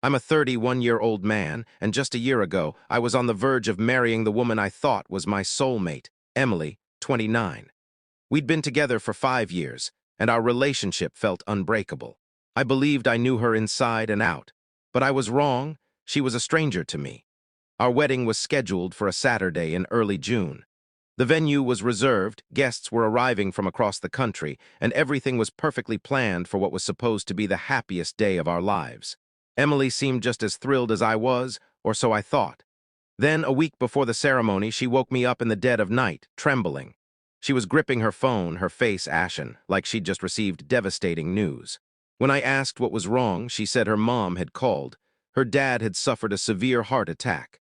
I'm a 31-year-old man, and just a year ago, I was on the verge of marrying the woman I thought was my soulmate, Emily, 29. We'd been together for 5 years, and our relationship felt unbreakable. I believed I knew her inside and out, but I was wrong. She was a stranger to me. Our wedding was scheduled for a Saturday in early June. The venue was reserved, guests were arriving from across the country, and everything was perfectly planned for what was supposed to be the happiest day of our lives. Emily seemed just as thrilled as I was, or so I thought. Then, a week before the ceremony, she woke me up in the dead of night, trembling. She was gripping her phone, her face ashen, like she'd just received devastating news. When I asked what was wrong, she said her mom had called. Her dad had suffered a severe heart attack.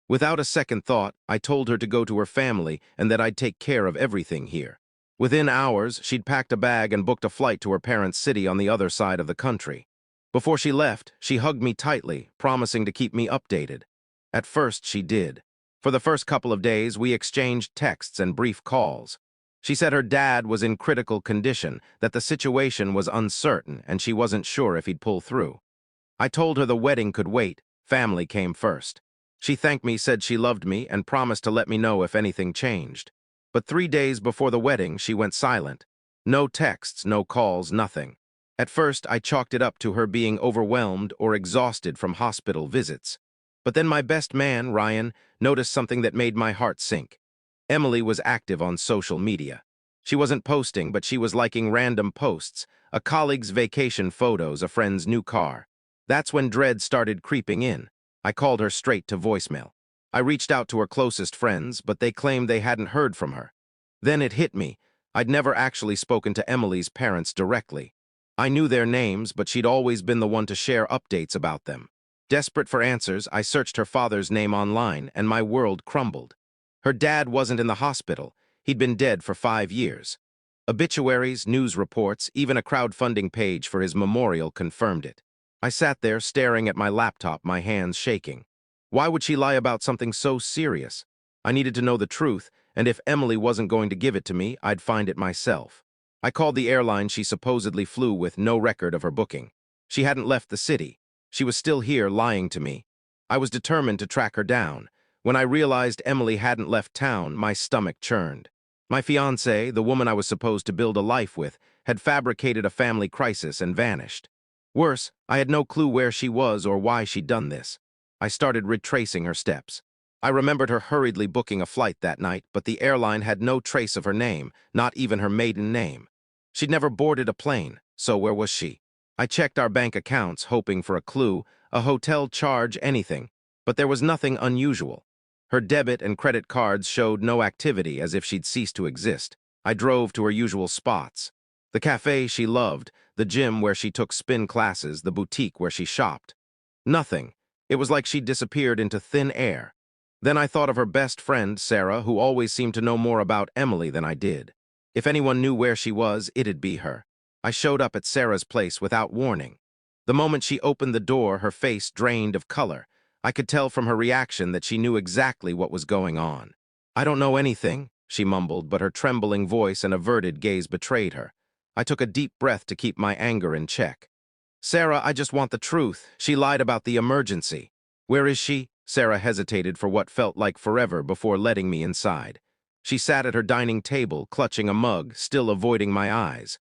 Without a second thought, I told her to go to her family and that I'd take care of everything here. Within hours, she'd packed a bag and booked a flight to her parents' city on the other side of the country. Before she left, she hugged me tightly, promising to keep me updated. At first, she did. For the first couple of days, we exchanged texts and brief calls. She said her dad was in critical condition, that the situation was uncertain, and she wasn't sure if he'd pull through. I told her the wedding could wait, family came first. She thanked me, said she loved me, and promised to let me know if anything changed. But 3 days before the wedding, she went silent. No texts, no calls, nothing. At first, I chalked it up to her being overwhelmed or exhausted from hospital visits. But then my best man, Ryan, noticed something that made my heart sink. Emily was active on social media. She wasn't posting, but she was liking random posts, a colleague's vacation photos, a friend's new car. That's when dread started creeping in. I called her straight to voicemail. I reached out to her closest friends, but they claimed they hadn't heard from her. Then it hit me. I'd never actually spoken to Emily's parents directly. I knew their names, but she'd always been the one to share updates about them. Desperate for answers, I searched her father's name online, and my world crumbled. Her dad wasn't in the hospital. He'd been dead for 5 years. Obituaries, news reports, even a crowdfunding page for his memorial confirmed it. I sat there staring at my laptop, my hands shaking. Why would she lie about something so serious? I needed to know the truth, and if Emily wasn't going to give it to me, I'd find it myself. I called the airline she supposedly flew with, no record of her booking. She hadn't left the city. She was still here, lying to me. I was determined to track her down. When I realized Emily hadn't left town, my stomach churned. My fiancée, the woman I was supposed to build a life with, had fabricated a family crisis and vanished. Worse, I had no clue where she was or why she'd done this. I started retracing her steps. I remembered her hurriedly booking a flight that night, but the airline had no trace of her name, not even her maiden name. She'd never boarded a plane, so where was she? I checked our bank accounts, hoping for a clue, a hotel charge, anything, but there was nothing unusual. Her debit and credit cards showed no activity, as if she'd ceased to exist. I drove to her usual spots. The cafe she loved, the gym where she took spin classes, the boutique where she shopped. Nothing. It was like she'd disappeared into thin air. Then I thought of her best friend, Sarah, who always seemed to know more about Emily than I did. If anyone knew where she was, it'd be her. I showed up at Sarah's place without warning. The moment she opened the door, her face drained of color. I could tell from her reaction that she knew exactly what was going on. "I don't know anything," she mumbled, but her trembling voice and averted gaze betrayed her. I took a deep breath to keep my anger in check. "Sarah, I just want the truth. She lied about the emergency." "Where is she?" Sarah hesitated for what felt like forever before letting me inside. She sat at her dining table, clutching a mug, still avoiding my eyes.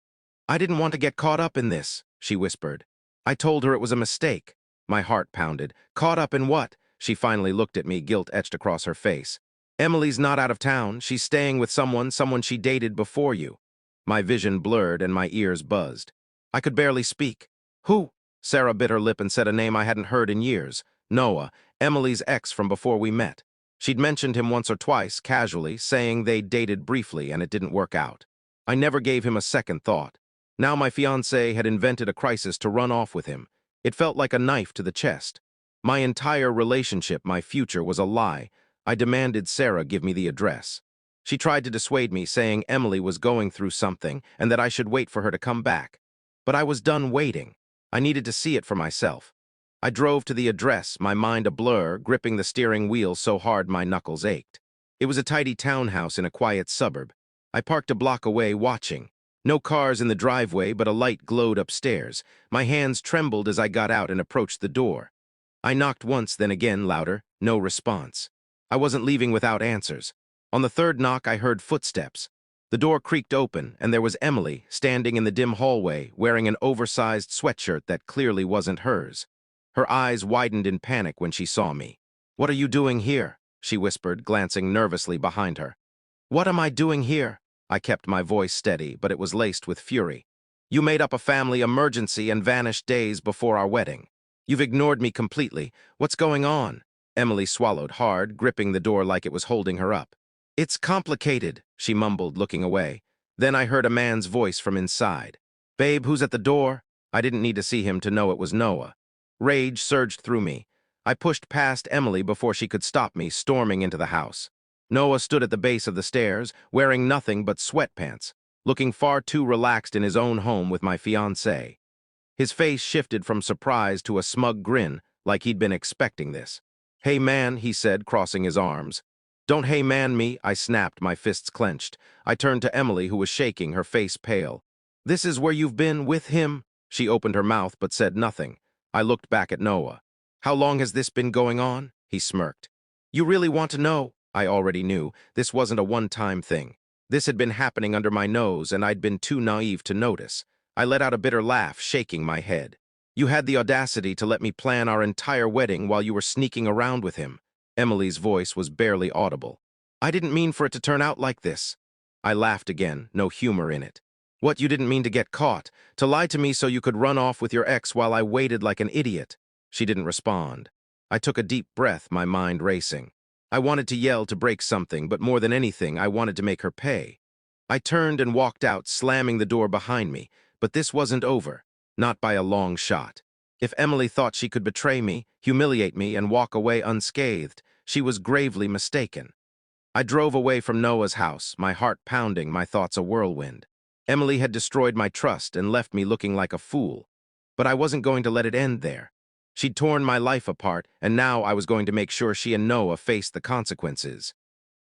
"I didn't want to get caught up in this," she whispered. I told her it was a mistake. My heart pounded. "Caught up in what?" She finally looked at me, guilt etched across her face. "Emily's not out of town. She's staying with someone she dated before you." My vision blurred and my ears buzzed. I could barely speak. "Who?" Sarah bit her lip and said a name I hadn't heard in years. "Noah, Emily's ex from before we met. She'd mentioned him once or twice, casually, saying they dated briefly and it didn't work out. I never gave him a second thought. Now my fiancé had invented a crisis to run off with him. It felt like a knife to the chest. My entire relationship, my future, was a lie. I demanded Sarah give me the address. She tried to dissuade me, saying Emily was going through something and that I should wait for her to come back. But I was done waiting. I needed to see it for myself. I drove to the address, my mind a blur, gripping the steering wheel so hard my knuckles ached. It was a tidy townhouse in a quiet suburb. I parked a block away, watching. No cars in the driveway, but a light glowed upstairs. My hands trembled as I got out and approached the door. I knocked once, then again, louder. No response. I wasn't leaving without answers. On the third knock, I heard footsteps. The door creaked open, and there was Emily, standing in the dim hallway, wearing an oversized sweatshirt that clearly wasn't hers. Her eyes widened in panic when she saw me. "What are you doing here?" she whispered, glancing nervously behind her. "What am I doing here?" I kept my voice steady, but it was laced with fury. "You made up a family emergency and vanished days before our wedding. You've ignored me completely. What's going on?" Emily swallowed hard, gripping the door like it was holding her up. "It's complicated," she mumbled, looking away. Then I heard a man's voice from inside. "Babe, who's at the door?" I didn't need to see him to know it was Noah. Rage surged through me. I pushed past Emily before she could stop me, storming into the house. Noah stood at the base of the stairs, wearing nothing but sweatpants, looking far too relaxed in his own home with my fiancée. His face shifted from surprise to a smug grin, like he'd been expecting this. "Hey man," he said, crossing his arms. "Don't hey man me," I snapped, my fists clenched. I turned to Emily, who was shaking, her face pale. "This is where you've been with him?" She opened her mouth but said nothing. I looked back at Noah. "How long has this been going on?" He smirked. "You really want to know?" I already knew. This wasn't a one-time thing. This had been happening under my nose, and I'd been too naive to notice. I let out a bitter laugh, shaking my head. "You had the audacity to let me plan our entire wedding while you were sneaking around with him." Emily's voice was barely audible. "I didn't mean for it to turn out like this." I laughed again, no humor in it. "What, you didn't mean to get caught? To lie to me so you could run off with your ex while I waited like an idiot?" She didn't respond. I took a deep breath, my mind racing. I wanted to yell to break something, but more than anything, I wanted to make her pay. I turned and walked out, slamming the door behind me, but this wasn't over. Not by a long shot. If Emily thought she could betray me, humiliate me, and walk away unscathed, she was gravely mistaken. I drove away from Noah's house, my heart pounding, my thoughts a whirlwind. Emily had destroyed my trust and left me looking like a fool. But I wasn't going to let it end there. She'd torn my life apart, and now I was going to make sure she and Noah faced the consequences.